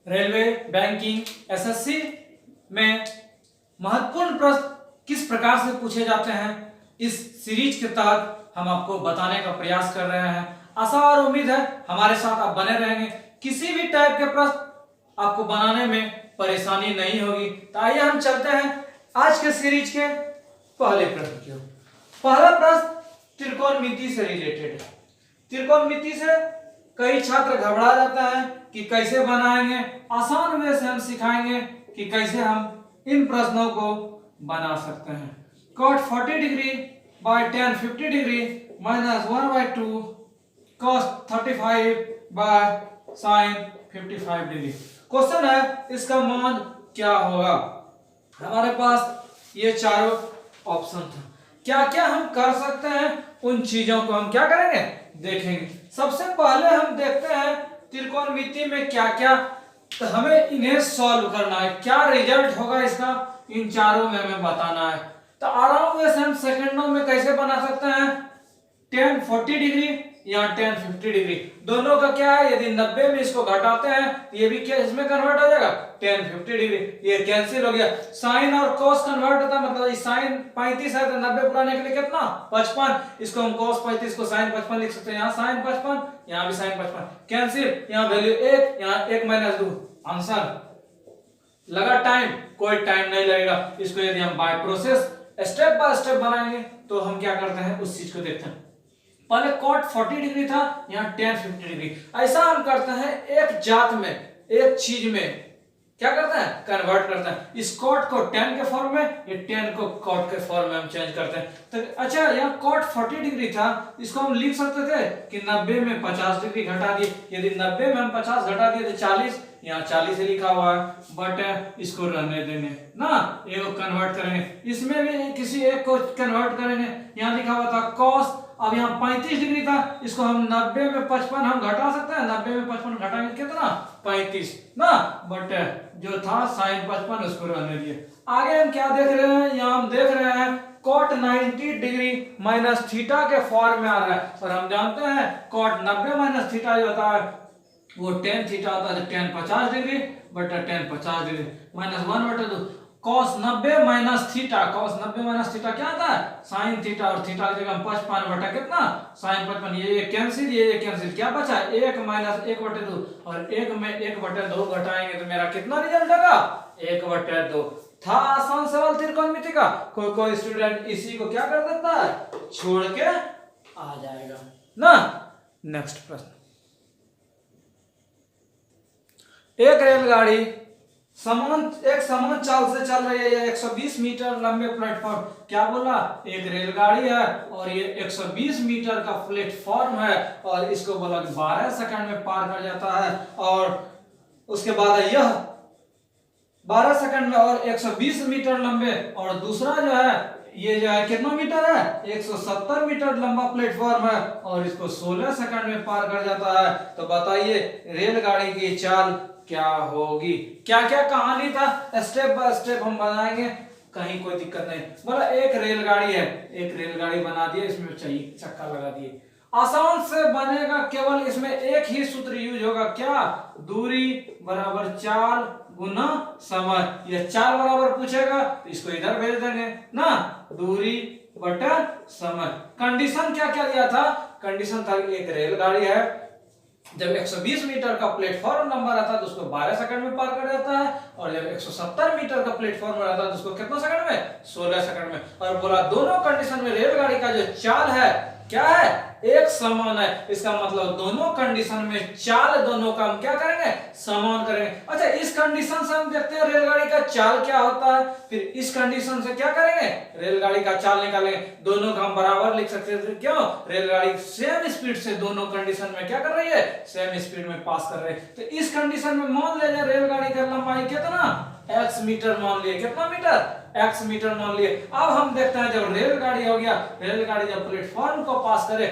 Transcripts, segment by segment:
Railway, banking, SSC में महत्वपूर्ण प्रश्न किस प्रकार से पूछे जाते हैं, इस सीरीज के तहत हम आपको बताने का प्रयास कर रहे हैं। आशा और उम्मीद है हमारे साथ आप बने रहेंगे, किसी भी टाइप के प्रश्न आपको बनाने में परेशानी नहीं होगी। तो आइए हम चलते हैं आज के सीरीज के पहले प्रश्न की ओर। पहला प्रश्न त्रिकोणमिति से रिलेटेड है। त्रिकोणमिति से कई छात्र घबरा जाते हैं कि कैसे बनाएंगे। आसान वे से हम सिखाएंगे कि कैसे हम इन प्रश्नों को बना सकते हैं। cot 40 degree by tan 50 degree minus 1/2 cos 35 by sin 55 degree. Question है इसका मान क्या होगा। हमारे पास ये चारों ऑप्शन था, क्या क्या हम कर सकते हैं उन चीजों को हम क्या करेंगे देखेंगे। सबसे पहले हम देखते हैं त्रिकोणमिति में क्या क्या, तो हमें इन्हें सॉल्व करना है, क्या रिजल्ट होगा इसका इन चारों में हमें बताना है। तो आराम से हम सेकंडों में कैसे बना सकते हैं। tan 40 डिग्री या tan 50 डिग्री दोनों का क्या है, यदि 90 में इसको घटाते हैं तो ये भी क्या इसमें कन्वर्ट हो जाएगा tan 50 डिग्री, ये कैंसिल हो गया। साइन और cos कन्वर्ट होता है, मतलब साइन 35 है तो 90 पुराने के लिए कितना 55, इसको हम cos 35 को sin 55 लिख सकते हैं। यहाँ sin 55 यहाँ भी sin 55 कैंसिल, यहाँ वैल्यू 1 यहाँ 1 - 2 आंसर। लगा टाइम, कोई टाइम नहीं लगेगा। इसको यदि हम by process step by step बनाएंगे तो हम क्या करते हैं उस चीज को देखते हैं। पहले cot 40 डिग्री था, यहाँ tan 50 डिग्री। ऐसा हम करते हैं एक जात में, एक चीज में क्या करते हैं कन्वर्ट करते हैं। इस cot को tan के फॉर्म में, ये tan को cot के फॉर्म में हम चेंज करते हैं। तो अच्छा यहाँ cot 40 डिग्री था, इसको हम लिख सकते थे कि 90 में 50 डिग्री घटा दिए। यदि 90 में हम 50 घटा दिए तो 40, यहाँ 40 से लिखा हुआ है, बट इसको रहने देंगे ना, ये को कन्वर्ट करेंगे। इसमें भी किसी एक को कन्वर्ट करेंगे। यहाँ लिखा हुआ था cos, अब यहाँ 35 डिग्री था, इसको हम 90 में 55 हम घटा सकते हैं। 90 में 55 घटाएंगे कितना 35 ना, बट जो था sin 55 उसको रहने दिए। आगे हम क्या देख रहे हैं, यहाँ हम देख रहे हैं cot 90 डिग्री माइनस थीटा के फॉर्म में आ रहा है। और हम जानते हैं cot 90 माइनस थीटा जो होता है वो tan थीटा होता है। tan 50 डिग्री बटा tan 50 degree minus 1/2 cos 90 minus theta, cos 90 minus theta क्या आता है sin थीटा, और थीटा की जगह हम 55 बटा कितना sin 55, ये कैंसिल, ये कैंसिल, क्या बचा 1 - 1/2, और 1 में 1/2 घटाएंगे तो मेरा कितना रिजल्ट आएगा 1/2। था आसान सवाल त्रिकोणमिति का, कोई स्टूडेंट इसी को क्या कर सकता है छोड़ के आ जाएगा ना। नेक्स्ट प्रश्न, एक रेलगाड़ी एक समान चाल से चल रही है, 120 मीटर लंबे प्लेटफॉर्म, क्या बोला एक रेलगाड़ी है और ये 120 मीटर का प्लेटफॉर्म है, और इसको बोला 12 सेकंड में पार कर जाता है। और उसके बाद यह 12 सेकंड में और 120 मीटर लंबे, और दूसरा जो है ये जो है कितना मीटर है 170 मीटर लंबा प्लेटफॉर्म है, और इसको 16 सेकंड में पार कर जाता है। तो बताइए रेलगाड़ी की चाल क्या होगी। क्या क्या कहानी था स्टेप बाय स्टेप हम बनाएंगे, कहीं कोई दिक्कत नहीं। बोला एक रेलगाड़ी है, एक रेलगाड़ी बना दिए, इसमें चाहिए चक्का लगा दिए, आसान से बनेगा। केवल इसमें एक ही सूत्र यूज होगा, क्या दूरी बराबर चाल गुना समय। ये चाल बराबर पूछेगा तो इसको इधर भेज देंगे ना, दूरी बटा समय। कंडीशन क्या क्या दिया था, कंडीशन था एक रेलगाड़ी है, जब 120 मीटर का प्लेटफॉर्म नंबर आता है तो उसको 12 सेकंड में पार कर जाता है, और जब 170 मीटर का प्लेटफॉर्म रहता है तो उसको कितना सेकंड में 16 सेकंड में। और बोला दोनों कंडीशन में रेलगाड़ी का जो चाल है क्या है एक समान है। इसका मतलब दोनों कंडीशन में चाल दोनों का हम क्या करेंगे समान करेंगे। अच्छा इस कंडीशन से हम देखते हैं रेलगाड़ी का चाल क्या होता है, फिर इस कंडीशन से क्या करेंगे रेलगाड़ी का चाल निकालेंगे। दोनों का हम बराबर लिख सकते हैं, क्यों रेलगाड़ी सेम स्पीड से दोनों कंडीशन में क्या कर रही है सेम स्पीड में पास कर रही है। तो इस कंडीशन में मान लेंगे रेलगाड़ी का लंबाई कितना x मीटर मान लिए, कितना मीटर x मीटर मान लिए। अब हम देखते हैं जब रेलगाड़ी हो गया, रेलगाड़ी जब प्लेटफॉर्म को पास करे,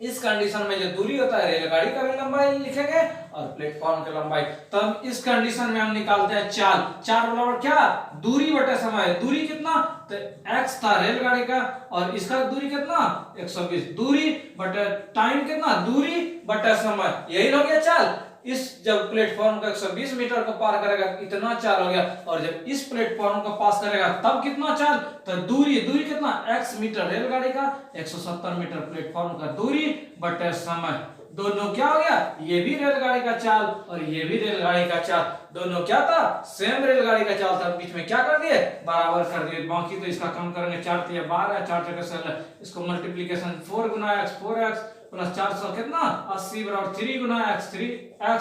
इस कंडीशन में जो दूरी होता है रेलगाड़ी का भी लंबाई लिखेंगे और प्लेटफॉर्म की लंबाई। तो हम इस कंडीशन में हम निकालते हैं चाल, चाल बराबर क्या दूरी बटे समय। दूरी कितना तो x था रेलगाड़ी का, और इसका दूरी कितना 120, दूरी बटे टाइम कितना दूरी बटे समय, यही हो गया चाल। इस जब प्लेटफॉर्म का 120 मीटर को पार करेगा इतना चाल हो गया, और जब इस प्लेटफॉर्म को पास करेगा तब कितना चाल, तो दूरी कितना x मीटर रेलगाड़ी का, 170 मीटर प्लेटफॉर्म का दूरी बटे समय, दोनों क्या हो गया, ये भी रेलगाड़ी का चाल और ये भी रेलगाड़ी का चाल, दोनों क्या था, सेम रेलगाड़ी का चाल था, बीच में क्या कर दिए, बराबर कर दिए। बाकी तो इसका कम करेंगे, 4 × 12, 4 × 16, इसको मल्टीप्लीकेशन 4 × x 4x प्लस 400 कितना 80 बराबर 3 × x 3x,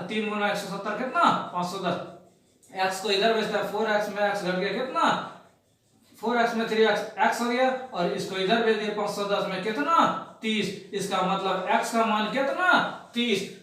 3 × 170 कितना 510, x को इधर भेजता है 4x में x घट गया कितना 4x में 3x x हो गया, और इसको इधर भेज दिए 510 में कितना 30, इसका मतलब x का मान कितना 30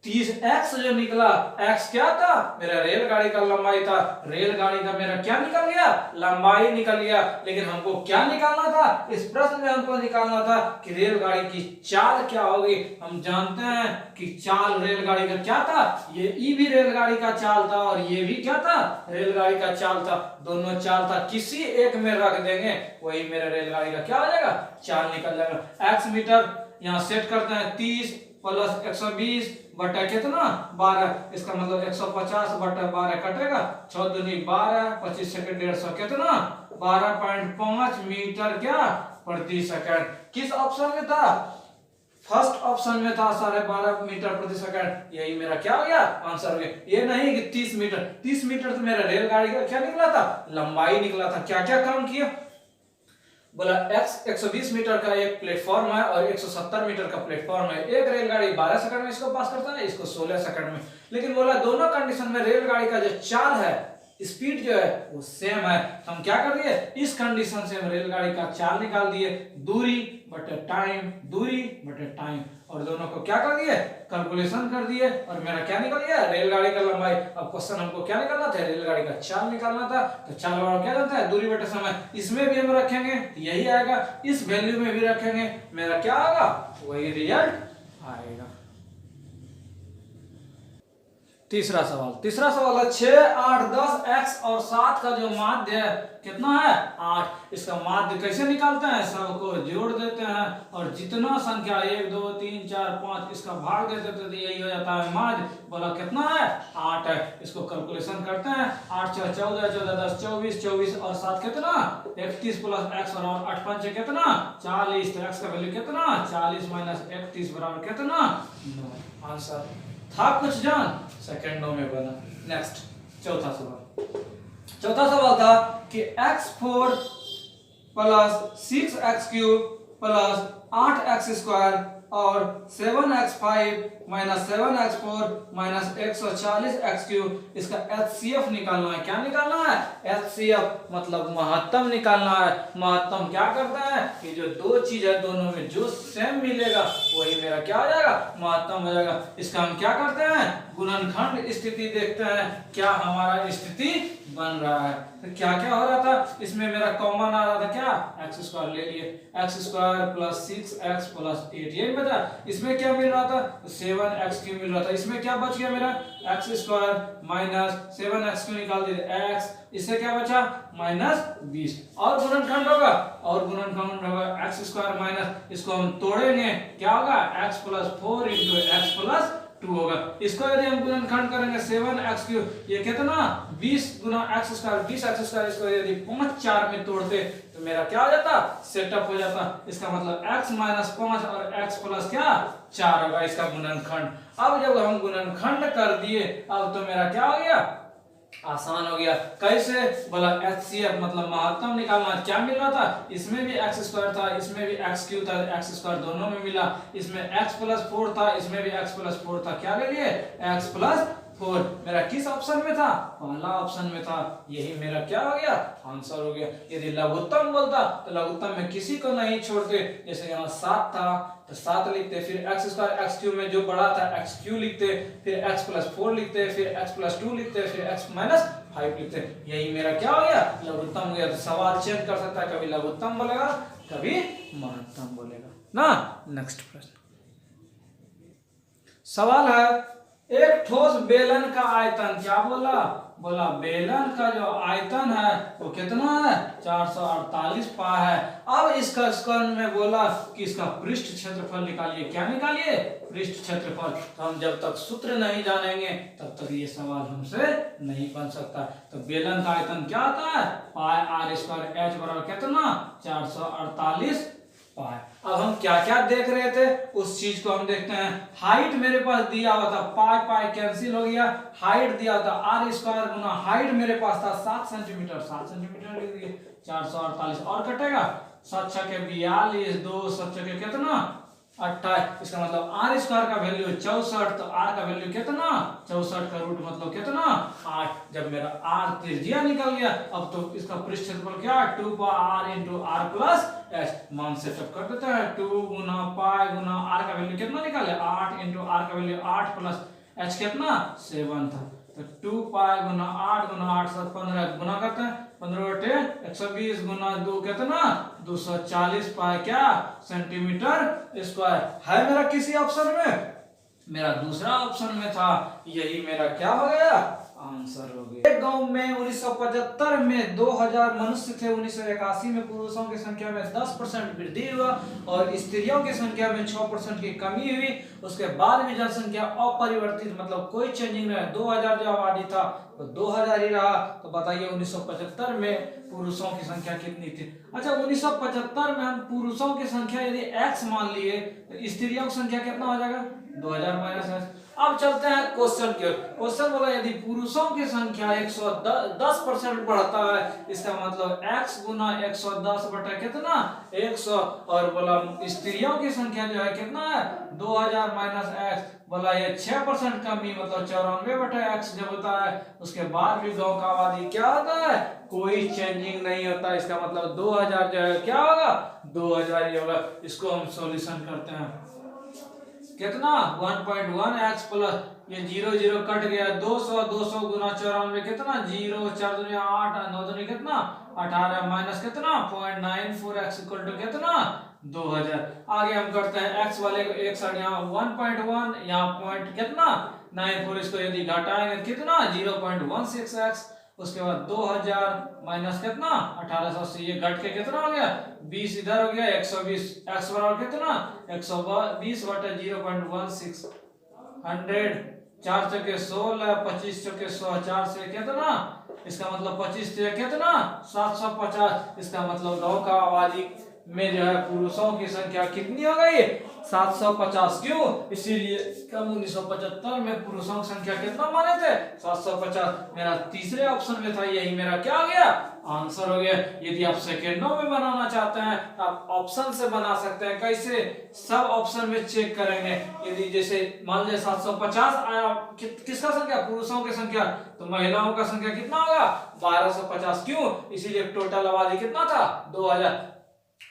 30x जो निकला, x क्या था, मेरा रेलगाड़ी का लंबाई था, रेलगाड़ी का मेरा क्या निकल गया, लंबाई निकल गया। लेकिन हमको क्या निकालना था, इस प्रश्न में हमको निकालना था कि रेलगाड़ी की चाल क्या होगी। हम जानते हैं कि चाल रेलगाड़ी का क्या था, ये भी रेलगाड़ी का चाल था और ये भी क्या था, रेलगाड़ी का चाल था, दोनों चाल था, किसी एक में रख देंगे वही मेरा रेलगाड़ी का क्या हो जाएगा, चाल निकल जाएगा। x मीटर यहाँ सेट करते हैं 30 प्लस 120 बटा कितना 12, इसका मतलब 150 बटा 12 कटेगा, 6 दूनी 12, 25 सेकंड 150 कितना 12.5 मीटर क्या प्रति सेकंड। किस ऑप्शन में था, फर्स्ट ऑप्शन में था 12.5 मीटर प्रति सेकंड, यही मेरा क्या हो गया आंसर हो गया। ये नहीं कि 30 मीटर, 30 मीटर तो मेरा रेलगाड़ी का क्या निकला था, लंबाई निकला था। क्या क्या काम किया, बोला x 120 मीटर का एक प्लेटफॉर्म है और 170 मीटर का प्लेटफॉर्म है, एक रेलगाड़ी 12 सेकंड में इसको पास करता है, इसको 16 सेकंड में। लेकिन बोला दोनों कंडीशन में रेलगाड़ी का जो चाल है, स्पीड जो है वो सेम है, तो हम क्या कर दिए, इस कंडीशन से हम रेलगाड़ी का चाल निकाल दिए, दूरी बटे टाइम, दूरी बटे टाइम, और दोनों को क्या कर दिए, कैलकुलेशन कर दिए, और मेरा क्या निकल गया, रेलगाड़ी का लंबाई। अब क्वेश्चन हमको क्या निकालना था, रेलगाड़ी का चाल निकालना था, तो चाल वाला क्या जाता है, दूरी बटे समय, इसमें भी हम रखेंगे यही आएगा, इस वैल्यू में भी रखेंगे, मेरा क्या आएगा, वही रिजल्ट आएगा। तीसरा सवाल है 6, 8, 10 x और 7 का जो माध्य है कितना है 8, इसका माध्य कैसे निकालते हैं, सबको जोड़ देते हैं और जितना संख्या 1 2 3 4 5 इसका भाग दे देते तो यही हो जाता है माध्य। बोला कितना है 8 है, इसको कैलकुलेशन करते हैं, 8 6 14 14 10 24 24 और 7 कितना 31 प्लस x बराबर 8 5 कितना 40, तो x का वैल्यू कितना 40 माइनस 31 बराबर कितना 9। आंसर था कुछ जान, सेकंडों में बना। नेक्स्ट चौथा सवाल था कि x4 plus 6x³ plus 8x² और 7x5 minus 7x4 minus 140x³ इसका HCF निकालना है। क्या निकालना है, HCF मतलब महत्तम निकालना है। महत्तम क्या करता है कि जो दो चीज है दोनों में जो सेम मिलेगा वही मेरा क्या हो जाएगा, महत्तम हो जाएगा। इसका हम क्या करते हैं, गुणनखंड स्थिति देखते हैं, क्या हमारा स्थिति बन रहा है। तो क्या क्या हो रहा था, इसमें मेरा कॉमन आ रहा था क्या, x² ले लिए, x² प्लस 6x प्लस 8 ये बचा। इसमें क्या मिल रहा था, 7x³ मिल रहा था। इसमें क्या बच गया मेरा, x² माइनस 7x³ निकाल दिए x, इससे क्या बचा माइनस 20। और गुणनखंड होगा, और गुणनखंड होगा x² माइनस, इसको हम तोड़ेंगे क्या होगा, x plus 4 into x plus 2 होगा। इसको यदि हम गुणनखंड करेंगे 7x³ ये कितना 20 गुना x², 20x², इसको यदि 5 4 में तोड़ते तो मेरा क्या हो जाता, सेटअप हो जाता। इसका मतलब x माइनस 5 और x प्लस क्या 4 होगा इसका गुणनखंड। अब जब हम गुणनखंड कर दिए अब तो मेरा क्या हो गया, आसान हो गया। कैसे, बोला HCF मतलब महत्तम निकालना। क्या मिल रहा था, इसमें भी x² था, इसमें भी x³ था, x² दोनों में मिला। इसमें x प्लस 4 था, इसमें भी x प्लस 4 था। क्या ले लिए, x प्लस 4। मेरा किस ऑप्शन में था, पहला ऑप्शन में था, यही मेरा क्या हो गया, आंसर हो गया। यदि लघुत्तम बोलता तो लघुत्तम में किसी को नहीं छोड़ते, जैसे यहाँ 7 था तो 7 लिखते, फिर x² x³ में जो बड़ा था x³ लिखते, फिर x प्लस 4 लिखते, फिर x प्लस 2 लिखते, फिर x माइनस 5 लिखते। यही मेरा क्या हो गया, लघुत्तम हो गया। तो सवाल चेंज कर सकता है, कभी लघुत्तम बोलेगा कभी महत्तम बोलेगा ना। नेक्स्ट प्रश्न सवाल है एक ठोस बेलन का आयतन क्या बोला? बोला बेलन का जो आयतन है वो कितना है? 448 पा है। अब इसका स्क्वायर में बोला कि इसका पृष्ठ क्षेत्रफल निकालिए। क्या निकालिए? पृष्ठ क्षेत्रफल। तो हम जब तक सूत्र नहीं जानेंगे तब तक ये सवाल हमसे नहीं बन सकता। तो बेलन का आयतन क्या आता है? पाई आर स्क्वायर, एच बराबर कितना? 448 पाई। अब हम क्या क्या देख रहे थे उस चीज को हम देखते हैं। हाइट मेरे पास दिया हुआ था, पाई पाई कैंसिल हो गया। हाइट दिया था आर स्क्वायर गुना हाइट मेरे पास था 7 सेंटीमीटर, 7 सेंटीमीटर लिख दिए। 448 और कटेगा 7 छके 42, 2 7 छके कितना? 28। इसका मतलब आर स्क्वायर का वैल्यू 64, तो आर का वैल्यू कितना? 64 का रूट मतलब कितना? 8। जब मेरा आर त्रिज्या निकल गया, अब तो इसका पृष्ठ क्षेत्रफल क्या? 2 pi R into R plus H. मान सेटअप कर देते हैं। 2 गुना पाई गुना आर का वैल्यू कितना निकाले? 8 इंटू आर का वैल्यू 8 प्लस एच कितना? 7 था। तो 2 पाई गुना 8 गुना 8 7 15 गुना करते हैं। 15 बटे 120 गुना 2 कितना? 240 पाई क्या? Centimetre square. है मेरा किसी ऑप्शन में? मेरा दूसरा ऑप्शन में था। यही मेरा क्या हो गया? आंसर हो गया। एक गांव में 1975 में 2000 मनुष्य थे। 1981 में पुरुषों की संख्या में 10% वृद्धि हुआ और स्त्रियों की संख्या में 6% की कमी हुई। उसके बाद भी जनसंख्या अपरिवर्तित, मतलब कोई चेंजिंग नहीं है। 2000 जो आबादी था तो 2000 ही रहा। तो बताइए 1975 में पुरुषों की संख्या कितनी थी? अच्छा, 1975 में हम पुरुषों की संख्या यदि x मान लिए तो स्त्रियों की संख्या कितना हो जाएगा? 2000 माइनस x। अब चलते हैं क्वेश्चन की ओर। क्वेश्चन बोला यदि पुरुषों की संख्या 110% बढ़ता है, इसका मतलब x गुना 110 बटा कितना? 100। और बोला स्त्रियों की संख्या जो है कितना है? 2000 माइनस x। बोला ये 6% कमी, मतलब 94 बटा x जब होता है उसके बाद भी गांव का आबादी क्या होता है? कोई चेंजिंग नहीं होता। इसका मतलब 2000 जो है क्या होगा? 2000 ही होगा। इसको हम सॉल्यूशन करते हैं। कितना? 1.1 x प्लस ये 0 0 कट गया। 200 200 गुना 94 कितना? 0 4 दूनी 8 9 दूनी कितना? 18 माइनस कितना? 0.94 x इक्वल टू कितना? 2000। आगे हम करते हैं x वाले को एक साइड यहाँ 1.1 यहाँ पॉइंट कितना? 94। इसको यदि घटाएंगे कितना? 0.16 x। उसके बाद 2000 माइनस कितना? 1880। ये घट के कितना हो गया? 20 इधर हो गया 120। x बराबर कितना? 120 बटे 0.16 100। 4 चौके 16, 25 चौके 100, 4 से कितना? इसका मतलब 25 से कितना? 750। इसका मतलब गांव का आबादी में जो है पुरुषों की संख्या कितनी हो गई? 750। क्यों? इसीलिए कम 1975 में पुरुषों की संख्या कितना माने थे? 750। मेरा तीसरे ऑप्शन में था, यही मेरा क्या हो गया? आंसर हो गया। यदि आप सेकेंडों में बनाना चाहते हैं तो आप ऑप्शन से बना सकते हैं। कैसे? सब ऑप्शन में चेक करेंगे। यदि जैसे मान लीजिए 750 आया, किसका संख्या? पुरुषों की संख्या। तो महिलाओं का संख्या कितना होगा? 1250। क्यों? इसीलिए टोटल आबादी कितना था? 2000।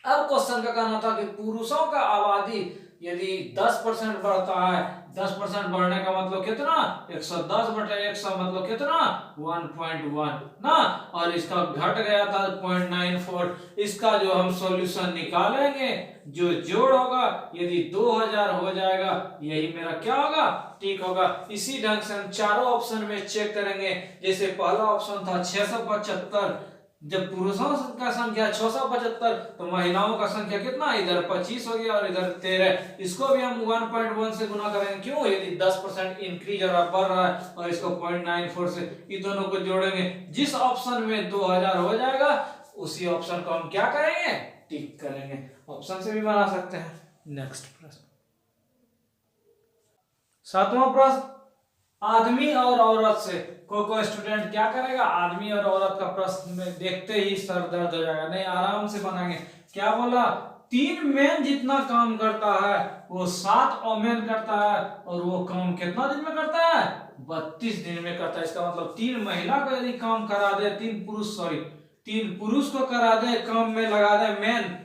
अब क्वेश्चन का कहना था कि पुरुषों का आबादी यदि 10% बढ़ता है, 10% बढ़ने का मतलब कितना? 110 बटे 100 मतलब कितना? 1.1 ना। और इसका घट गया था 0.94। इसका जो हम सॉल्यूशन निकालेंगे, जो जोड़ होगा यदि 2000 हो जाएगा, यही मेरा क्या होगा? ठीक होगा। इसी ढंग से हम चारों ऑप्शन में चेक करेंगे। जैसे पहला ऑप्शन था 675, जब पुरुषों का संख्या 675 तो महिलाओं का संख्या कितना? इधर 25 हो गया और इधर 13। इसको भी हम 1.1 से गुना करेंगे। क्यों? यदि 10% इंक्रीज हो रहा, बढ़ रहा है, और इसको 0.94 से ये दोनों को जोड़ेंगे। जिस ऑप्शन में 2000 हो जाएगा उसी ऑप्शन को हम क्या करेंगे? टिक करेंगे। ऑप्शन से भी बना सकते हैं। नेक्स्ट प्रश्न, 7वां प्रश्न, आदमी और औरत से कोई स्टूडेंट क्या करेगा? आदमी और औरत का प्रश्न में देखते ही सर दर्द हो जाएगा। नहीं, आराम से बनाएंगे। क्या बोला? 3 मैन जितना काम करता है वो 7 वोमेन करता है, और वो काम कितना दिन में करता है? 32 दिन में करता है। इसका मतलब 3 महिला को यदि काम करा दे, 3 पुरुष को करा दे, काम में लगा दे मैन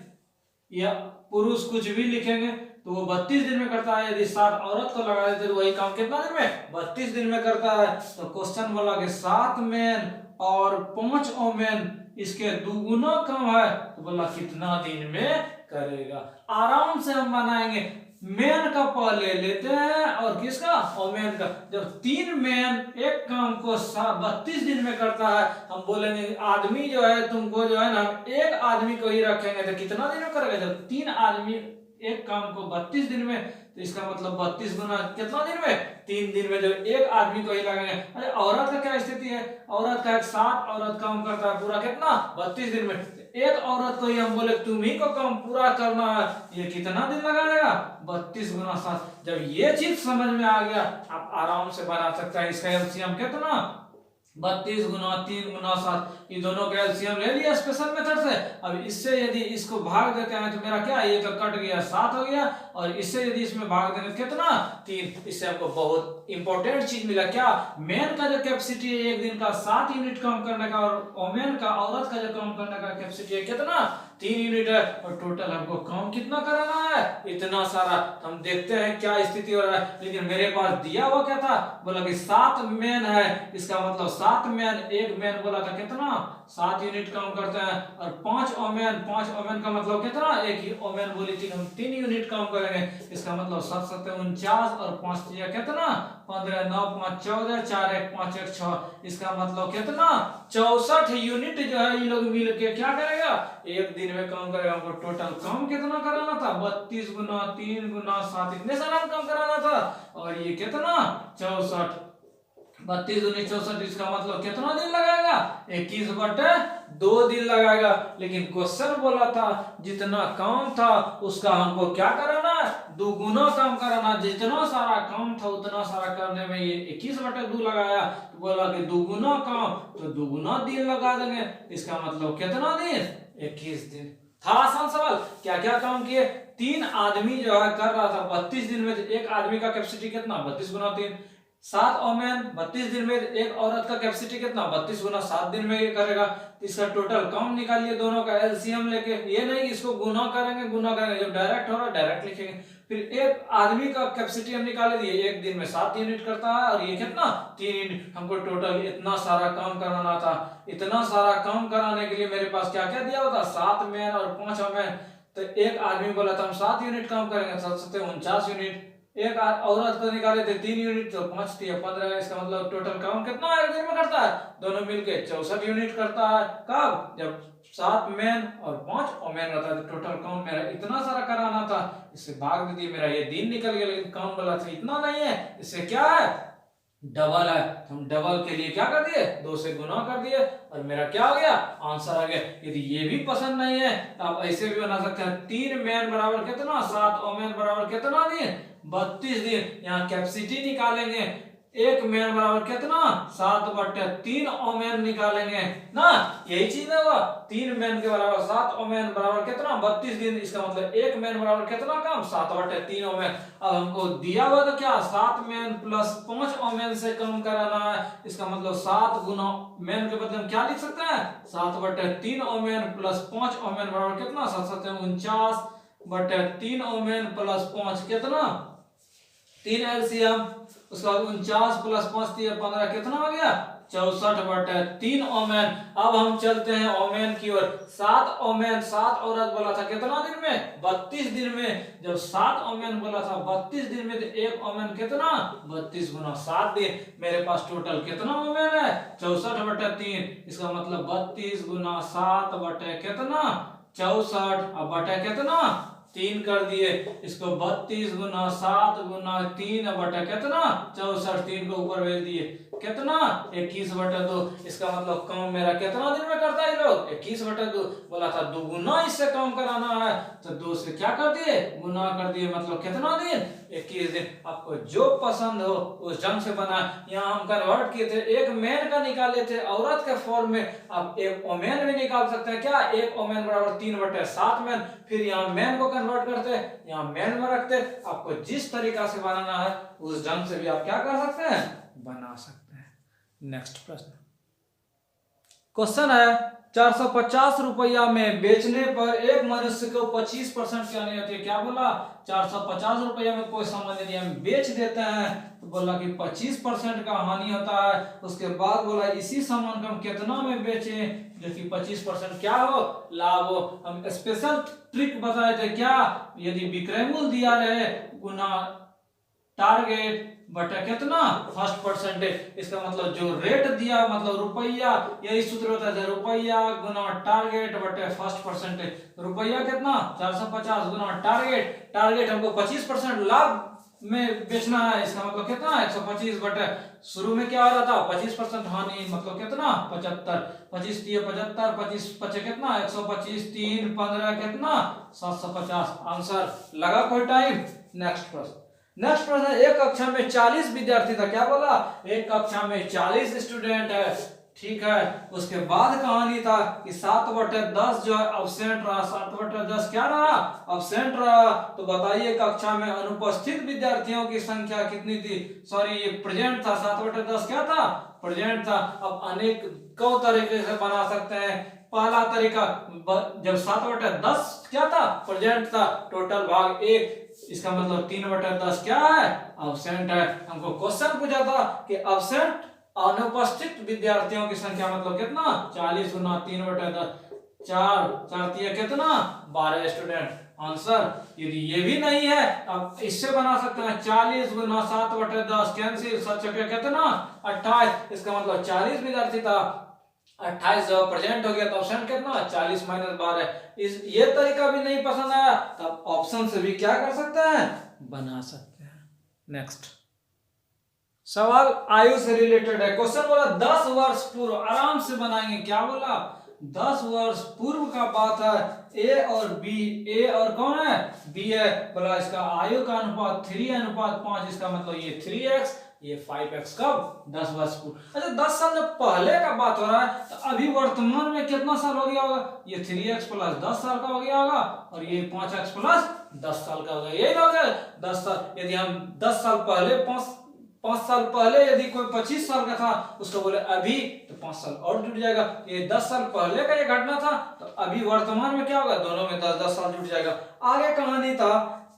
या पुरुष, कुछ भी लिखेंगे तो वो 32 दिन में करता है। यदि 7 औरत को लगा देते तो वही काम कितना दिन में? 32 दिन में करता है। तो क्वेश्चन बोला कि 7 मैन और 5 वोमेन, इसके दुगुना कम है, तो बोला कितना दिन में करेगा? आराम से हम बनाएंगे। मेन का पहले लेते हैं और किसका, ओमेन का। जब 3 मेन एक काम को 32 दिन में करता है, हम बोलेंगे आदमी जो है तुमको जो है ना, एक आदमी को ही रखेंगे तो कितना दिन में करेगा। जब 3 आदमी एक काम को 32 दिन में, तो इसका मतलब 32 गुना कितना दिन में, 3 दिन में। जब एक आदमी को ही लगेंगे। अरे औरत का क्या स्थिति है, औरत का 7 औरत काम करता है पूरा कितना, 32 दिन में। एक औरत को ही हम बोले तुम्ही को काम पूरा करना है, ये कितना दिन लगा लेगा, 32 गुना 7। जब ये चीज समझ में आ गया, आप आराम से बना सकते हैं। इसका एलसीएम कितना, 32 गुना 3 गुना 7, ये दोनों का एलसीएम ले लिया स्पेशल मेथड से। अब इससे यदि इसको भाग देते हैं तो मेरा क्या, ये तो कट गया 7 हो गया, और इससे यदि इसमें भाग देंगे तो कितना, 3। इससे हमको बहुत इंपॉर्टेंट चीज मिला, क्या, मेन का जो कैपेसिटी है एक दिन का 7 यूनिट काम करने का, और ओमेन का औरत का जो काम करने का कैपेसिटी है कितना, 3 यूनिट है। और टोटल हमको काम कितना कराना है, इतना सारा। हम देखते हैं क्या स्थिति हो रहा है। लेकिन मेरे पास दिया हुआ क्या था, बोला कि 7 मेन है, इसका मतलब 7 मेन, एक मेन बोला था कितना, 7 यूनिट काम करते हैं, और 5 ओमेन, 5 ओमेन का मतलब कितना, एक ही ओमेन बोली थी, हम 3 यूनिट काम करेंगे। इसका मतलब 7 7 49, और 5 3 कितना, 15, 9 5 14, 4 1 5 1 6, इसका मतलब कितना, 64 यूनिट जो है ये लोग मिल के क्या करेगा, एक दिन में काम करेगा। हमको टोटल काम कितना कराना था, 32 गुना 3 गुना 7, इतने सारा काम कराना था। और ये कितना, 64, 32 दूनी 64, इसका मतलब कितना दिन लगाएगा, 21/2 दिन लगाएगा। लेकिन क्वेश्चन बोला था जितना काम था उसका हमको क्या कराना है, दुगुना काम कराना। जितना सारा काम था उतना सारा करने में ये 21/2 लगाया, तो बोला कि दुगुना काम, तो दुगुना दिन लगा देंगे। इसका मतलब कितना दिन, 21 दिन। था आसान सवाल। क्या क्या काम किए, 3 आदमी जो है कर रहा था 32 दिन में। एक आदमी का कैपेसिटी कितना, 32 गुना 3, 7 ओमेन 32 दिन में। एक औरत का कैपेसिटी कितना, 32 गुना 7 दिन में ये करेगा। तो इसका टोटल काम निकालिए दोनों का एलसीएम लेके। ये नहीं इसको गुना करेंगे, जब डायरेक्ट हो रहा है डायरेक्ट लिखेंगे। फिर एक आदमी का कैपेसिटी हम निकाले दिए, एक दिन में 7 यूनिट करता है, और ये कितना, 3 यूनिट। हमको टोटल इतना सारा काम कराना था। इतना सारा काम कराने के लिए मेरे पास क्या क्या दिया होता, 7 मैन और 5 ओमेन। तो एक आदमी बोला था हम 7 यूनिट काम करेंगे, 7 7 49 यूनिट। एक औरत को निकाले थे 3 यूनिट, तो 5 3 15। इसका मतलब टोटल काम कितना एक दिन में करता है, दोनों मिलके 64 यूनिट करता है। कब, जब 7 मेन और 5 ओमेन रहता है। तो टोटल काम मेरा इतना सारा कराना था, इससे भाग दे दिए, मेरा ये दिन निकल गया। लेकिन काम बोला था इतना नहीं है, इससे क्या है, डबल है। तो हम डबल के लिए क्या कर दिए, 2 से गुना कर दिए, और मेरा क्या हो गया, आंसर आ गया। यदि ये भी पसंद नहीं है तो आप ऐसे भी बना सकते हैं, 3 मैन बराबर कितना, 7 ओमेन बराबर कितना दिन, 32 दिन। यहाँ कैपेसिटी निकालेंगे, एक मैन बराबर कितना, 7/3 ओमेन निकालेंगे ना, यही चीज है। 3 मैन के बराबर 7 ओमेन बराबर कितना, 32 दिन। इसका मतलब एक मैन बराबर कितना काम, 7/3 ओमेन। अब हमको दिया हुआ तो क्या, 7 मैन प्लस 5 ओमेन से कम कराना है। इसका मतलब 7 गुना मैन के बदले हम क्या लिख सकते हैं, 7/3 ओमेन प्लस 5 ओमेन बराबर कितना, 7 7 49/3 ओमेन प्लस 5 कितना, 3 एलसीएम। उसका 49 प्लस 5 15 कितना हो गया, 64/3 ओमेन। अब हम चलते हैं ओमेन की ओर। 7 ओमेन, 7 औरत बोला था कितना दिन में, 32 दिन में। जब 7 ओमेन बोला था 32 दिन में, तो एक ओमेन कितना, 32 गुना 7 दिन। मेरे पास टोटल कितना ओमेन है, 64/3। इसका मतलब 32 गुना 7 बटे कितना, 64, अब बटे कितना, 3 कर दिए। इसको 32 गुना 7 गुना 3 बटा कितना, 64। 3 को ऊपर भेज दिए, कितना, 21/2। इसका मतलब काम मेरा कितना दिन में करता है लोग, 21/2। बोला था दुगुना इससे काम कराना है, तो 2 से क्या कर दिए, गुना कर दिए। मतलब कितना दिन, 21 दिन। आपको जो पसंद हो उस ढंग से बना। यहाँ हम कन्वर्ट किए थे, एक मैन का निकाले थे औरत के फॉर्म में। अब एक ओमेन भी निकाल सकते हैं क्या, एक ओमेन बराबर 3/7 मैन। फिर यहाँ मैन को कन्वर्ट करते, यहाँ मैन में रखते। आपको जिस तरीका से बनाना है उस ढंग से भी आप क्या कर सकते हैं, बना सकते हैं। नेक्स्ट प्रश्न, क्वेश्चन है 450 रुपया में बेचने पर एक मनुष्य को 25% की हानि होती है। क्या बोला? 450 रुपया में कोई सामान यदि हम बेच देते हैं तो बोला कि 25% का हानि होता है। उसके बाद बोला इसी सामान को हम कितना में बेचें जो कि 25% क्या हो, लाभ हो। हम स्पेशल ट्रिक बताए थे क्या, यदि विक्रय मूल्य दिया रहे गुना टारगेट बटा कितना फर्स्ट परसेंटेज, इसका मतलब जो रेट दिया मतलब रुपया, यही सूत्र होता है रुपया गुना टारगेट बटे फर्स्ट परसेंटेज। रुपया कितना 450 गुना टारगेट, टारगेट हमको 25% लाभ में बेचना है, इसका मतलब कितना 125 बटे शुरू में क्या हो रहा था 25% हानि, मतलब कितना 75, 25 दिए 75, 25 पचे कितना 125, 3 15 कितना 750। आंसर लगा कोई टाइम? नेक्स्ट प्रश्न। नेक्स्ट प्रश्न, एक कक्षा में 40 विद्यार्थी था। क्या बोला? एक कक्षा में 40 स्टूडेंट है, ठीक है। उसके बाद कहानी था कि 7/10 जो है अब्सेंट रहा, 7/10 क्या रहा? अब्सेंट रहा। तो बताइए कक्षा में अनुपस्थित विद्यार्थियों की संख्या कितनी थी? सॉरी ये प्रेजेंट था, 7/10 क्या था? प्रेजेंट था। अब अनेक कई तरीके से बना सकते हैं। पहला तरीका, जब 7/10 क्या था? प्रेजेंट था, टोटल भाग 1, इसका मतलब 3/10 क्या है? अब्सेंट है। हमको क्वेश्चन पूछा था कि अब्सेंट अनुपस्थित विद्यार्थियों की संख्या मतलब कितना 40 गुना 3/10, 4 कितना 12 स्टूडेंट। आंसर यदि ये भी नहीं है अब इससे बना सकते हैं 40 गुना 7/10 कैंसिल, 7 कितना 28, इसका मतलब 40 विद्यार्थी था, 28 जब प्रेजेंट हो गया तो ऑप्शन कितना 40 - 12। इस ये तरीका भी नहीं पसंद आया तब ऑप्शन से भी क्या कर सकते हैं? बना सकते हैं। नेक्स्ट सवाल आयु से रिलेटेड है। क्वेश्चन बोला 10 वर्ष पूर्व, आराम से बनाएंगे। क्या बोला? 10 वर्ष पूर्व का बात है। ए और बी, ए और कौन है? बी है। बोला इसका आयु का अनुपात 3:5, इसका मतलब ये 3x ये 5x। कब? 10 वर्ष पूर्व। अच्छा 10 साल जब पहले का बात हो रहा है तो अभी वर्तमान में कितना साल हो गया होगा? ये 3x प्लस 10 साल का हो गया होगा और ये 5x प्लस 10 साल का होगा, यही हो गया 10 साल। यदि हम 10 साल पहले 5 साल पहले यदि कोई 25 साल का था उसको बोले अभी तो 5 साल और जुड़ जाएगा। ये 10 साल पहले का ये घटना था तो अभी वर्तमान में क्या होगा? दोनों में 10-10 साल जुड़ जाएगा। आगे कहानी था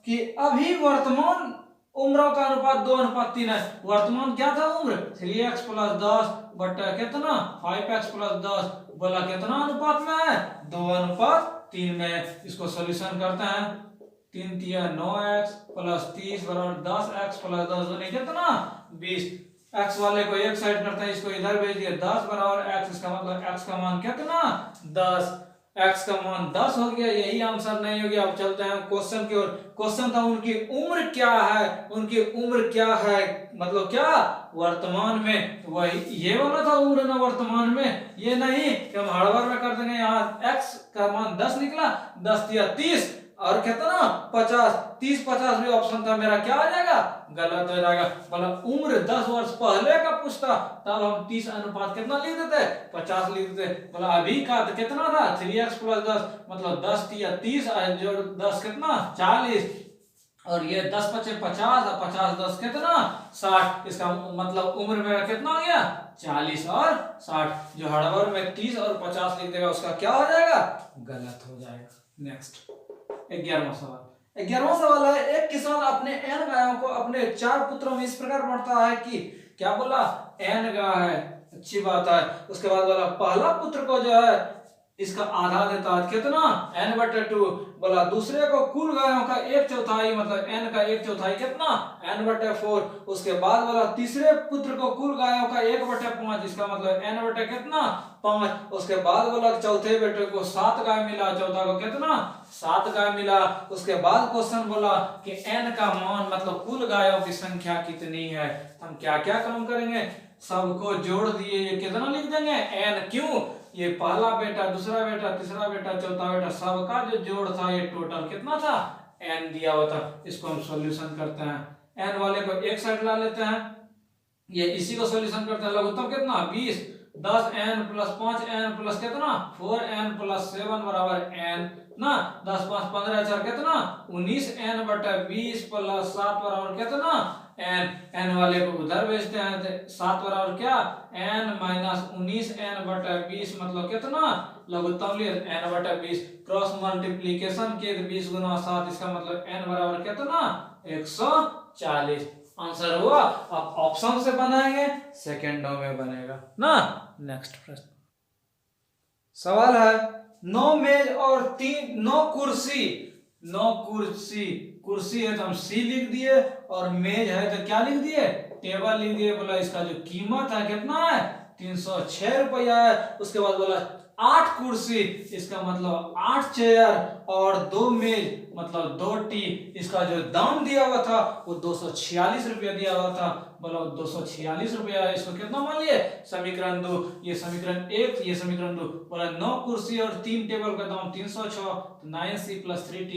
कि अभी वर्तमान उम्रों का अनुपात 2:3 है। वर्तमान क्या था उम्र? 3x प्लस 10 बटा कितना 5x प्लस 10। बोला कितना अनुपात में है? 2:3 में। इसको सोल्यूशन करते हैं। 3 तिया 9x प्लस 30 बराबर 10x प्लस 10 होने कितना 20। x वाले को एक साइड करते हैं, इसको इधर भेज दिया 10 बराबर x, इसका मतलब x का मान कितना 10, x का मान 10 हो गया। यही आंसर नहीं हो गया। अब चलते हैं क्वेश्चन की ओर। क्वेश्चन था उनकी उम्र क्या है? उनकी उम्र क्या है मतलब क्या वर्तमान में, वही ये वाला था उम्र ना वर्तमान में। ये नहीं कि हम हड़बड़ में कर देंगे। यहाँ x का मान 10 निकला, 10 तिया 30 और कितना 50, 30-50 भी ऑप्शन था मेरा, क्या आ जाएगा? गलत हो जाएगा। मतलब उम्र 10 वर्ष पहले का पूछता तब हम 30 अनुपात कितना लिख देते 50 लिख देते। मतलब अभी का तो कितना था 3x प्लस 10, मतलब 10 तिया 30 जो 10 कितना 40 और ये 10 पचे 50 और 50 10 कितना 60। इसका मतलब उम्र मेरा कितना हो गया 40 और 60। जो हड़बड़ में 30 और 50 लिख देगा उसका क्या हो जाएगा? गलत हो जाएगा। नेक्स्ट 11वां सवाल। 11वां सवाल है, एक किसान अपने n गायों को अपने 4 पुत्रों में इस प्रकार बांटता है कि क्या बोला n गाय है, अच्छी बात है। उसके बाद बोला पहला पुत्र को जो है इसका आधा देता है कितना n/2। बोला दूसरे को कुल गायों का 1/4 मतलब n का 1/4 कितना n/4। उसके बाद बोला तीसरे पुत्र को कुल गायों का 1/5, इसका मतलब n कितना 5। उसके बाद बोला चौथे बेटे को 7 गाय मिला, चौथा को कितना 7 गाय मिला। उसके बाद क्वेश्चन बोला कि n का मान मतलब कुल गायों की संख्या कितनी है। हम क्या क्या काम करेंगे? सबको जोड़ दिए ये कितना लिख देंगे n। क्यों? ये पहला बेटा, दूसरा बेटा, तीसरा बेटा, चौथा बेटा, सबका जो जोड़ था ये टोटल कितना था n दिया हुआ था। इसको हम सॉल्यूशन करते हैं। n वाले को एक साइड ला लेते हैं, ये इसी को सॉल्यूशन करते हैं। लघुत्तम कितना 20, 10n प्लस 5n प्लस कितना 4n प्लस 7 बराबर n ना 10 5 15 4 कितना 19n/20 प्लस 7 बराबर कितना एन वाले को उधर भेजते हैं, तो 7 बराबर क्या, n माइनस 19 n बटा 20 मतलब कितना, लघुत्तम n बटा 20, क्रॉस मल्टीप्लीकेशन किए तो 20 गुना 7, इसका मतलब n बराबर कितना, 140। आंसर हुआ। अब ऑप्शन से बनाएंगे, सेकेंडों में बनेगा ना। नेक्स्ट प्रश्न, सवाल है 9 मेज और 9 कुर्सी, 9 कुर्सी, कुर्सी है तो हम सी लिख दिए, और मेज है तो क्या लिख दिए, टेबल लिख दिए। बोला इसका जो कीमत है कितना है, 306 रुपया है। उसके बाद बोला 8 कुर्सी, इसका मतलब 8 चेयर और 2 मेज मतलब 2 टी, इसका जो दाम दिया हुआ था वो 246 रुपया दिया हुआ था। बोला 246 रुपया है, इसको कितना मान लिए, समीकरण 2, ये समीकरण 1, ये समीकरण 2। बोला 9 कुर्सी और 3 टेबल का दाम 306, तो 9c + 3t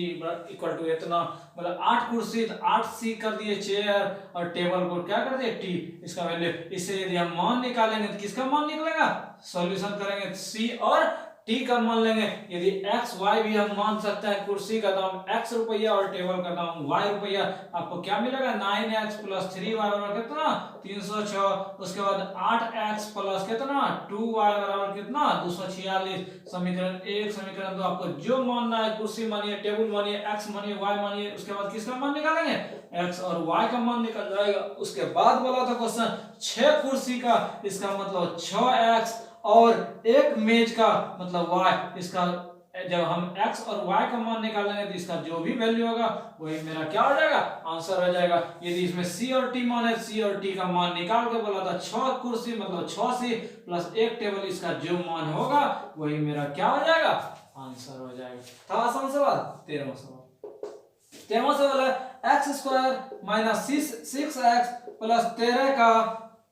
इक्वल टू इतना। बोला 8 कुर्सी तो 8c कर दिए चेयर, और टेबल को क्या कर दिए टी, इसका वैल्यू। इससे यदि हम मान निकालेंगे तो किसका मान निकलेगा, सॉल्यूशन करेंगे c और t का मान लेंगे। यदि x y भी हम मान सकते हैं, कुर्सी का दाम x रुपया और टेबल का दाम y रुपया, आपको क्या मिलेगा, 9x + 3y बराबर कितना, 306। उसके बाद 8x + कितना, 2y बराबर कितना, 246। समीकरण 1 समीकरण 2, आपको जो मानना है, कुर्सी मानिए, टेबल मानिए, x मानिए, y मानिए, उसके बाद किसका मान निकालेंगे, x और y का मान निकल जाएगा। उसके बाद बोला था क्वेश्चन 6 कुर्सी का, इसका मतलब 6x, और 1 मेज का मतलब y, इसका जब हम x और y का मान निकालेंगे तो इसका जो भी वैल्यू होगा वही मेरा क्या हो जाएगा, आंसर हो जाएगा। यदि इसमें c और t मान है, c और t का मान निकाल के बोला था 6 कुर्सी मतलब 6c + 1 टेबल, इसका जो मान होगा वही मेरा क्या हो जाएगा, आंसर हो जाएगा। था आसान सवाल। 13वां सवाल, 13वां सवाल है x² - 6x + 13 का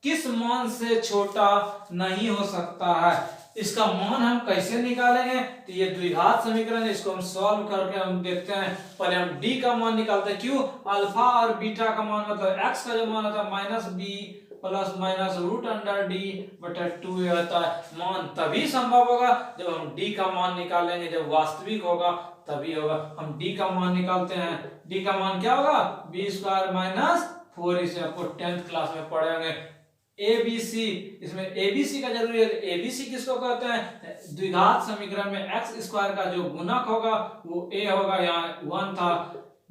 किस मान से छोटा नहीं हो सकता है। इसका मान हम कैसे निकालेंगे, तो ये द्विघात समीकरण, इसको हम सॉल्व करके हम देखते हैं। पहले हम d का मान निकालते हैं, क्यों, अल्फा और बीटा का मान मतलब x का जो मान होता है -b ± √d/2 होता है। मान तभी संभव होगा जब हम d का मान निकालेंगे, जब वास्तविक होगा तभी होगा। हम d का मान निकालते हैं, d का मान क्या होगा, b² - 4, इसे आपको 10th क्लास में पढ़ेंगे। ABC, इसमें ABC का जरूरी है। ABC किसको कहते हैं, द्विघात समीकरण में x² का जो गुणक होगा वो a होगा, यहाँ 1 था।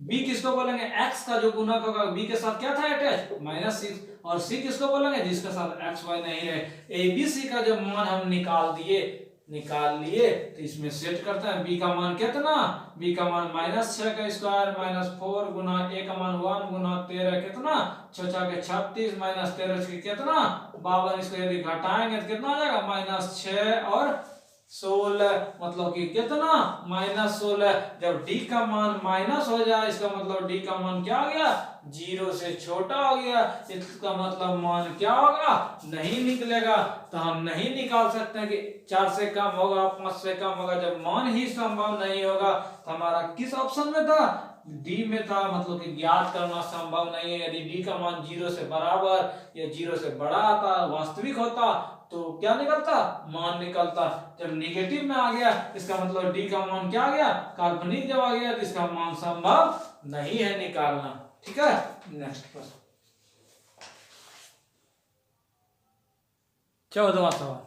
b किसको बोलेंगे, x का जो गुणक होगा b के साथ क्या था अटैच, -6, और c किसको बोलेंगे, जिसके साथ xy नहीं है। ABC का जो मान हम निकाल लिए, तो इसमें सेट करते हैं। b का मान कितना, b का मान -6 का स्क्वायर -4 गुना a का मान 1 गुना 13 कितना, 6 के 36 -13 के कितना 52, इसको यदि घटाएंगे तो कितना आ जाएगा, -6 और 16, मतलब कि कितना, -16। जब d का मान माइनस हो जाए, इसका मतलब d का मान क्या हो गया, 0 से छोटा हो गया, इसका मतलब मान क्या होगा, नहीं निकलेगा। तो हम नहीं निकाल सकते हैं कि 4 से कम होगा, 5 से कम होगा। जब मान ही संभव नहीं होगा तो हमारा किस ऑप्शन में था, डी में था, मतलब कि ज्ञात करना संभव नहीं है। यदि डी का मान 0 से बराबर या 0 से बड़ा आता, वास्तविक होता, तो क्या निकलता, मान निकलता। जब निगेटिव में आ गया, इसका मतलब डी का मान क्या आ गया, काल्पनिक जब आ गया तो इसका मान संभव नहीं है निकालना। ठीक है, नेक्स्ट प्रश्न, 14वां सवाल।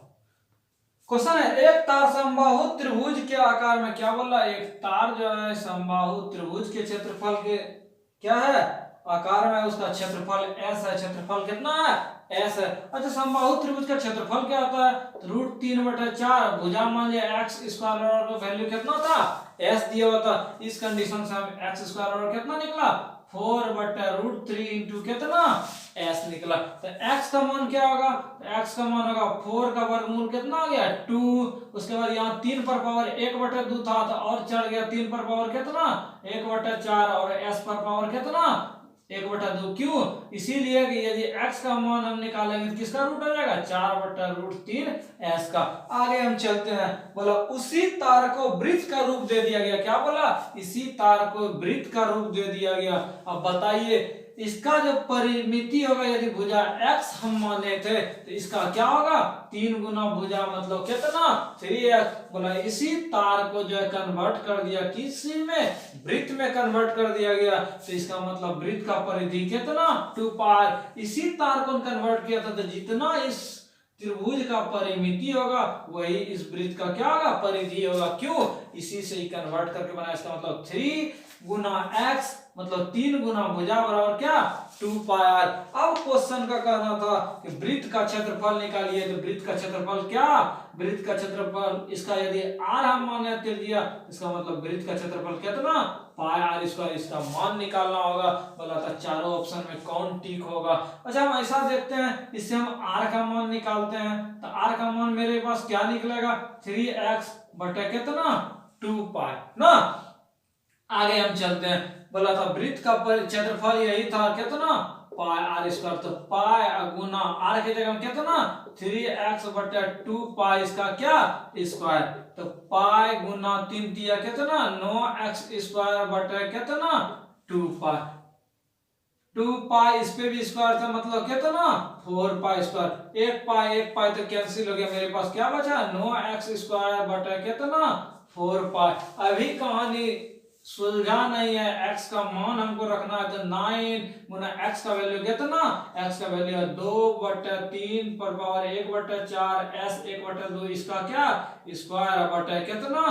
क्वेश्चन है, एक तार समबाहु त्रिभुज के आकार में, क्या बोल रहा है, एक तार जो है समबाहु त्रिभुज के क्षेत्रफल के क्या है, आकार में, उसका क्षेत्रफल s है। क्षेत्रफल कितना है, s है। अच्छा, समबाहु त्रिभुज का क्षेत्रफल क्या होता है, तो √3/4, भुजा मान लिया x² का वैल्यू कितना था, s दिया हुआ था। इस कंडीशन से हम x² कितना निकला, 4/√3 इंटू कितना, s निकला। तो x का मान क्या होगा, x का मान होगा 4 का वर्गमूल कितना आ गया, 2। उसके बाद यहाँ 3 पर पावर 1/2 था, तो और चढ़ गया, 3 पर पावर कितना, 1/4, और s पर पावर कितना, 1/2। क्यों, इसीलिए कि यदि x का मान हम निकालेंगे तो किसका रूट आ जाएगा, 4/√3 s का। आगे हम चलते हैं, बोला उसी तार को वृत्त का रूप दे दिया गया। क्या बोला, इसी तार को वृत्त का रूप दे दिया गया। अब बताइए इसका जो परिमिति होगा, यदि भुजा x हम माने थे तो इसका क्या होगा 3 गुना भुजा मतलब कितना 3x। बोला इसी तार को जो है कन्वर्ट कर दिया किसी में, वृत्त में कन्वर्ट कर दिया गया, तो इसका मतलब वृत्त का परिधि कितना 2 पाई। इसी तार को कन्वर्ट किया था तो जितना इस त्रिभुज का परिमिति होगा वही इस वृत्त का क्या होगा परिधि होगा। क्यों, इसी से ही कन्वर्ट करके बनाया। इसका मतलब 3 गुना x मतलब 3 गुना भुजा बराबर क्या 2 पाई r। अब क्वेश्चन का कहना था कि वृत्त का क्षेत्रफल निकालिए, तो वृत्त का क्षेत्रफल क्या, वृत्त का क्षेत्रफल इसका यदि r हम माने त्रिज्या, इसका मतलब वृत्त का क्षेत्रफल कितना पाई r स्क्वायर। इसका मान निकालना होगा। बोला था चारों ऑप्शन में कौन ठीक होगा। अच्छा हम ऐसा देखते हैं, इससे हम r का मान निकालते हैं, तो r का मान मेरे पास क्या निकलेगा 3x बटे कितना 2 पाई ना। आगे हम चलते हैं। बोला था वृत्त का क्षेत्रफल यही था कितना पाई r स्क्वायर, तो पाई गुना r की जगह कितना 3x बटे 2 पाई इसका क्या स्क्वायर, तो पाई गुना 3 दिया कितना 9x स्क्वायर बटे कितना 2 पाई। 2 पाई इस पे भी स्क्वायर था मतलब कितना 4 पाई स्क्वायर। एक पाई तो कैंसिल हो गया, मेरे पास क्या बचा 9x स्क्वायर बटे कितना 4 पाई। अभी कहानी सुलझा नहीं है, x का मान हमको रखना है, तो 9 गुना x का वैल्यू कितना, x का वैल्यू है 2 बटे 3 पर पावर 1 बटे 4 s 1 बटे 2 इसका क्या स्क्वायर बटे कितना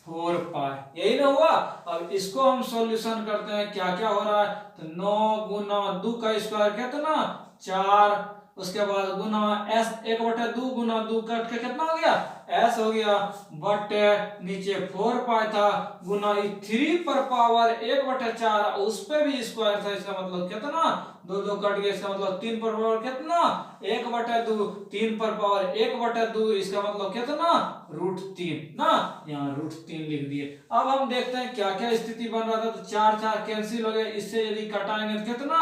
4 पाई। यही ना हुआ। अब इसको हम सॉल्यूशन करते हैं, क्या क्या हो रहा है, तो 9 गुना 2 का स्क्वायर कितना 4, उसके बाद गुना s 1 बटे 2 गुना 2 कट के कितना हो गया s हो गया बटे नीचे 4 पाई था गुना 3 पर पावर 1 बटे 4 उस पे भी स्क्वायर था, इसका मतलब कितना 2 2 कट गया, इसका मतलब 3 पर पावर कितना 1 बटे 2, 3 पर पावर 1 बटे 2 इसका मतलब कितना √3 ना, यहाँ √3 लिख दिए। अब हम देखते हैं क्या क्या स्थिति बन रहा था, तो 4 4 कैंसिल हो गए, इससे यदि कटाएंगे तो कितना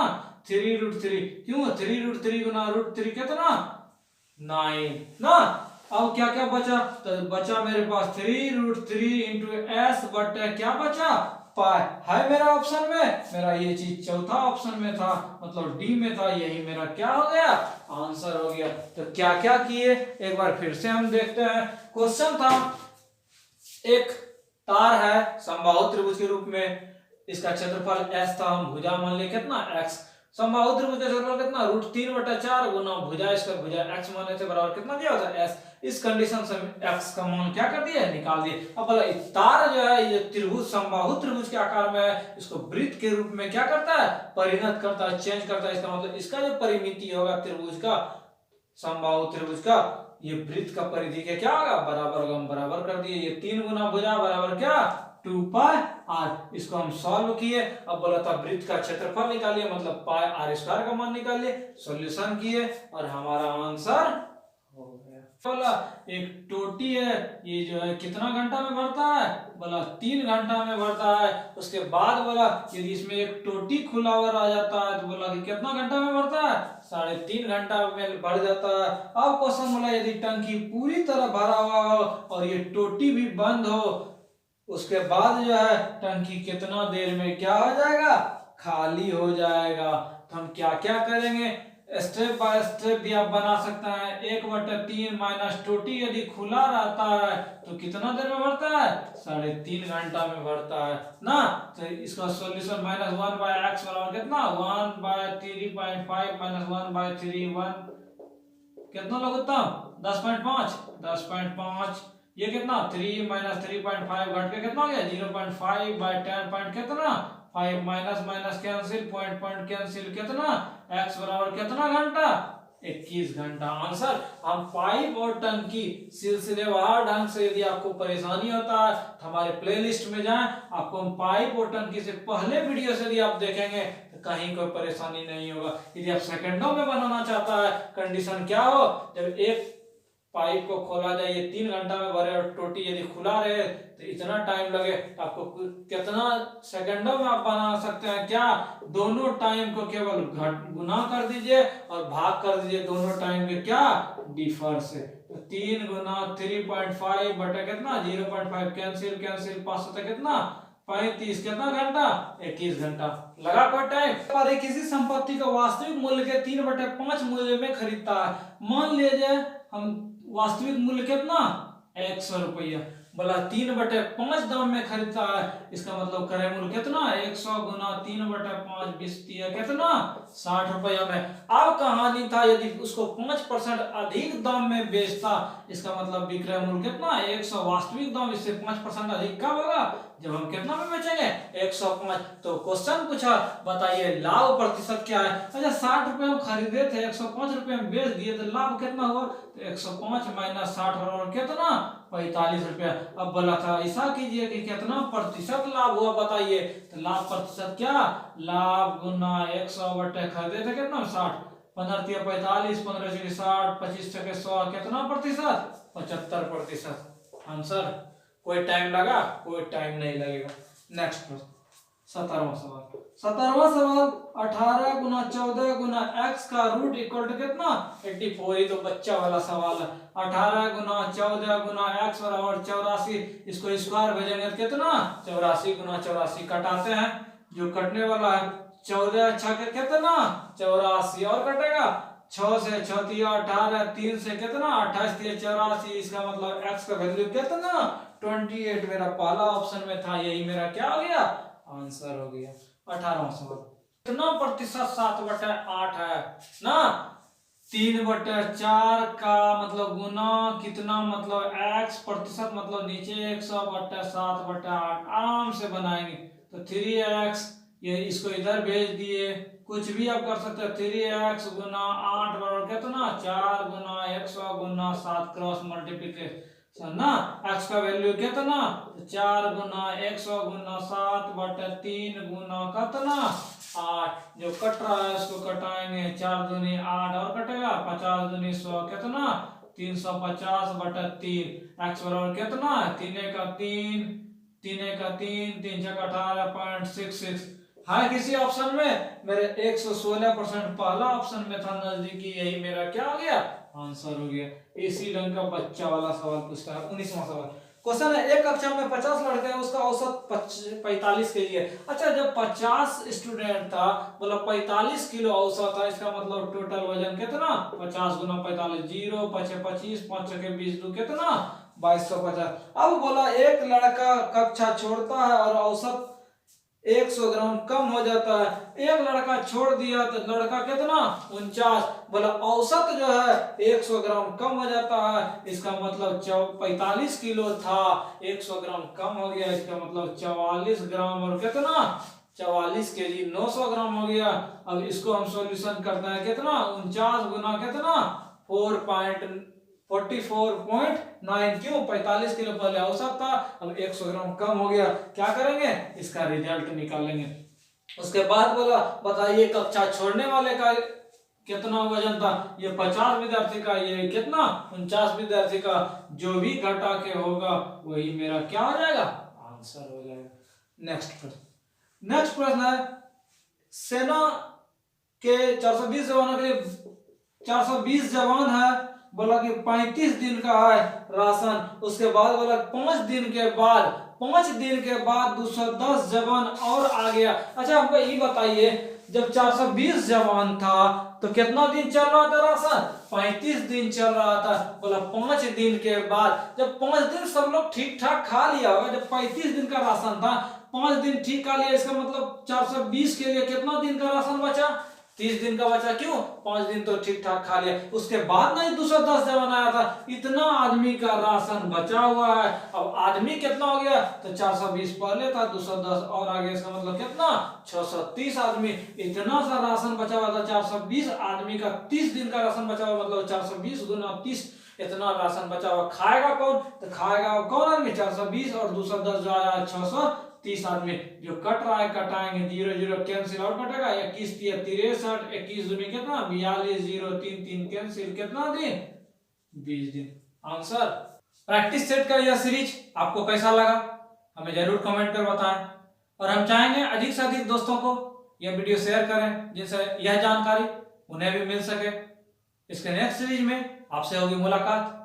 3√3, क्यों 3√3 गुना √3 कितना 9 ना। अब क्या क्या बचा, तो बचा मेरे पास 3√3 इंटू एस बटे क्या बचा पाई है मेरा ऑप्शन में, मेरा ये चीज चौथा ऑप्शन में था मतलब डी में था, यही मेरा क्या हो गया आंसर हो गया। तो क्या क्या किए एक बार फिर से हम देखते हैं। क्वेश्चन था एक तार है समबाहु त्रिभुज के रूप में, इसका क्षेत्रफल s था, हम भुजा मान लिए कितना x। समबाहु त्रिभुज का क्षेत्रफल कितना √3 बटा 4 गुना भुजा इसका भुजा x माने थे बराबर कितना दिया होता s। इस कंडीशन से x का मान क्या कर दिया निकाल दिए। अब बोला तार जो है ये त्रिभुज समबाहु त्रिभुज के आकार में है, इसको वृत्त के रूप में क्या करता है परिणत करता है चेंज करता है। इसका मतलब इसका जो परिमिति होगा त्रिभुज का समबाहु त्रिभुज का, ये वृत्त का परिधि के क्या होगा बराबर होगा, हम बराबर कर दिए। ये 3 गुना भुजा बराबर क्या 2 पाई r। इसको हम सॉल्व किए। अब बोला था वृत्त का क्षेत्रफल निकालिए मतलब पाई r स्क्वायर का मान निकालिए, सॉल्यूशन किए और हमारा आंसर हो गया। बोला एक टोटी है, ये जो है कितना घंटा में भरता है, बोला 3 घंटा में भरता है। उसके बाद बोला यदि इसमें एक टोटी खुला हुआ रह जाता है तो बोला कि कितना घंटा में भरता है 3.5 घंटा में भर जाता है। अब क्वेश्चन बोला यदि टंकी पूरी तरह भरा हुआ हो और ये टोटी भी बंद हो, उसके बाद जो है टंकी कितना देर में क्या हो जाएगा खाली हो जाएगा। तो हम क्या क्या करेंगे, स्टेप बाय स्टेप भी आप बना सकते हैं। 1/3 माइनस टोटी यदि खुला रहता है तो कितना देर में भरता है 3.5 घंटा में भरता है ना। तो इसका सॉल्यूशन -1/x बराबर कितना 1/3.5 माइनस 1/3 1 कितना लघुत्तम 10.5 ये कितना 3 माइनस 3.5 घट के कितना हो गया 0.5/10 कितना 5 माइनस कैंसिल पॉइंट कैंसिल कितना x बराबर कितना घंटा 21 घंटा। आंसर हम पाइप और टंकी सिलसिलेवार ढंग से, यदि आपको परेशानी होता है तो हमारे प्लेलिस्ट में जाएं, आपको हम पाइप और टंकी से पहले वीडियो से यदि आप देखेंगे तो कहीं कोई परेशानी नहीं होगा। यदि आप सेकंडों में बनाना चाहता है, कंडीशन क्या हो जब एक पाइप को खोला जाए, ये 3 घंटा में भरे और टोटी यदि खुला रहे तो इतना टाइम लगे, तो आपको कितना सेकंडों में आप बना सकते हैं क्या, दोनों टाइम को केवल गुना कर दीजिए और भाग कर दीजिए दोनों टाइम के क्या डिफर से। तो 3 गुना 3.5 बटे कितना 0.5 कैंसिल 5 कितना 35 कितना घंटा 21 घंटा लगा कोई टाइम। पर किसी संपत्ति का वास्तविक मूल्य के 3/5 मूल्य में खरीदता है। मान लीजिए हम वास्तविक मूल्य कितना 100 रुपया, बोला 3/5 दाम में खरीदता है, इसका मतलब क्रय मूल्य कितना 100 गुना 3/5 बेचती है कितना 60 रुपया में। अब कहानी था यदि उसको 5% अधिक दाम में बेचता, इसका मतलब विक्रय मूल्य कितना 100, वास्तविक दाम इससे 5% अधिक कब होगा जब हम कितना में बेचेंगे 105। तो क्वेश्चन पूछा बताइए लाभ प्रतिशत क्या है। अच्छा 60 रुपए हम खरीदे थे 105 रुपए में बेच दिए तो लाभ कितना हुआ, तो 105 माइनस 60 और कितना 45 रुपया। अब बोला था ऐसा कीजिए कि कितना प्रतिशत लाभ हुआ बताइए, तो लाभ प्रतिशत क्या, लाभ गुना 100 बटे खरीदे थे कितना 60, 15 45, 15 60, 25 100 कितना प्रतिशत 75%। आंसर कोई टाइम लगा, कोई टाइम नहीं लगेगा। नेक्स्ट प्रश्न 17वां सवाल। 17वां सवाल 18 गुना 14 गुना x का रूट इक्वल टू कितना 84। ये तो बच्चा वाला सवाल है। 18 गुना 14 गुना x बराबर 84, इसको स्क्वायर भेजेंगे तो कितना 84 गुना 84 कटाते हैं, जो कटने वाला है 14 छके कितना 84 और कटेगा 6 से 6 दिया 18, 3 से कितना 28 दिया 84, इसका मतलब x का वैल्यू कितना 28। मेरा पहला ऑप्शन में था, यही मेरा क्या हो गया आंसर हो गया। 18वां सवाल कितना प्रतिशत 7/8 है ना, 3/4 का मतलब गुना कितना मतलब x प्रतिशत मतलब नीचे 100/7/8 आराम से बनाएंगे तो 3x, ये इसको इधर भेज दिए, कुछ भी आप कर सकते हैं 3x गुना 8 बराबर कितना 4 गुना 100 गुना 7 क्रॉस मल्टीप्लिकेशन ना, x का वैल्यू कितना 4 गुना 100 गुना 7/3 गुना कितना 8, जो कट रहा है उसको कटाएंगे 4 दूनी 8 और कटेगा 50 दूनी 100 कितना 350/3, x बराबर कितना 3 का 3 3 का 3 3 छक 18.66 है किसी ऑप्शन में मेरे 116%। पहला ऑप्शन में था नजदीकी, यही मेरा क्या हो गया आंसर हो गया। इसी रंग का बच्चा वाला सवाल पूछता है। 19वां सवाल क्वेश्चन है, एक कक्षा में 50 लड़के हैं, उसका औसत 45 केजी है। अच्छा जब 50 स्टूडेंट था बोला 45 किलो औसत था, इसका मतलब टोटल वजन कितना 50 गुना 45, 0 5 25 5 के 20 2 कितना 2250। अब बोला एक लड़का कक्षा छोड़ता है और औसत 100 ग्राम कम हो जाता है, एक लड़का छोड़ दिया तो लड़का कितना 49, बोला औसत जो है 100 ग्राम कम हो जाता है, इसका मतलब 45 किलो था 100 ग्राम कम हो गया, इसका मतलब 44 ग्राम और कितना 44 केजी 900 ग्राम हो गया। अब इसको हम सॉल्यूशन करते हैं कितना 49 गुना कितना 44.9, क्यों 45 किलो पहले औसत था अब 100 ग्राम कम हो गया, क्या करेंगे इसका रिजल्ट निकालेंगे। उसके बाद बोला बताइए कक्षा छोड़ने वाले का कितना वजन था, ये 50 विद्यार्थी का, ये कितना 49 विद्यार्थी का, जो भी घटा के होगा वही मेरा क्या हो जाएगा आंसर हो जाएगा। नेक्स्ट प्रश्न है, सेना के 420 जवानों के लिए 420 जवान है, बोला कि 35 दिन का है राशन, उसके बाद बोला 5 दिन के बाद 210 जवान और आ गया। अच्छा हमको ये बताइए जब 420 जवान था तो कितना दिन चल रहा था राशन 35 दिन चल रहा था, बोला 5 दिन के बाद, जब 5 दिन सब लोग ठीक ठाक खा लिया होगा, जब 35 दिन का राशन था 5 दिन ठीक खा लिया, इसका मतलब 420 के लिए कितना दिन का राशन बचा 30 दिन का बचा, क्यों 5 दिन तो ठीक ठाक खा लिया। उसके बाद नहीं 210 जवान आया था, इतना आदमी का राशन बचा हुआ है। अब आदमी कितना हो गया तो 420 पहले था 210 और आगे, इसका मतलब कितना 630 आदमी, इतना सा राशन बचा हुआ था 420 आदमी का, 30 दिन का राशन बचा हुआ, मतलब 420 गुना 30 इतना राशन बचा हुआ। खाएगा कौन तो खाएगा कौन आदमी 420 और 210 जो आया 630 आदमी, जो कट रहा है कटाएंगे 0 0 कैंसिल और कटेगा 21 63 21 दूनी कितना 42 0 3 3 कैंसिल कितना दिन 20 दिन। आंसर प्रैक्टिस सेट का यह सीरीज आपको कैसा लगा हमें जरूर कमेंट कर बताएं, और हम चाहेंगे अधिक से अधिक दोस्तों को यह वीडियो शेयर करें जिससे यह जानकारी उन्हें भी मिल सके। इसके नेक्स्ट सीरीज में आपसे होगी मुलाकात।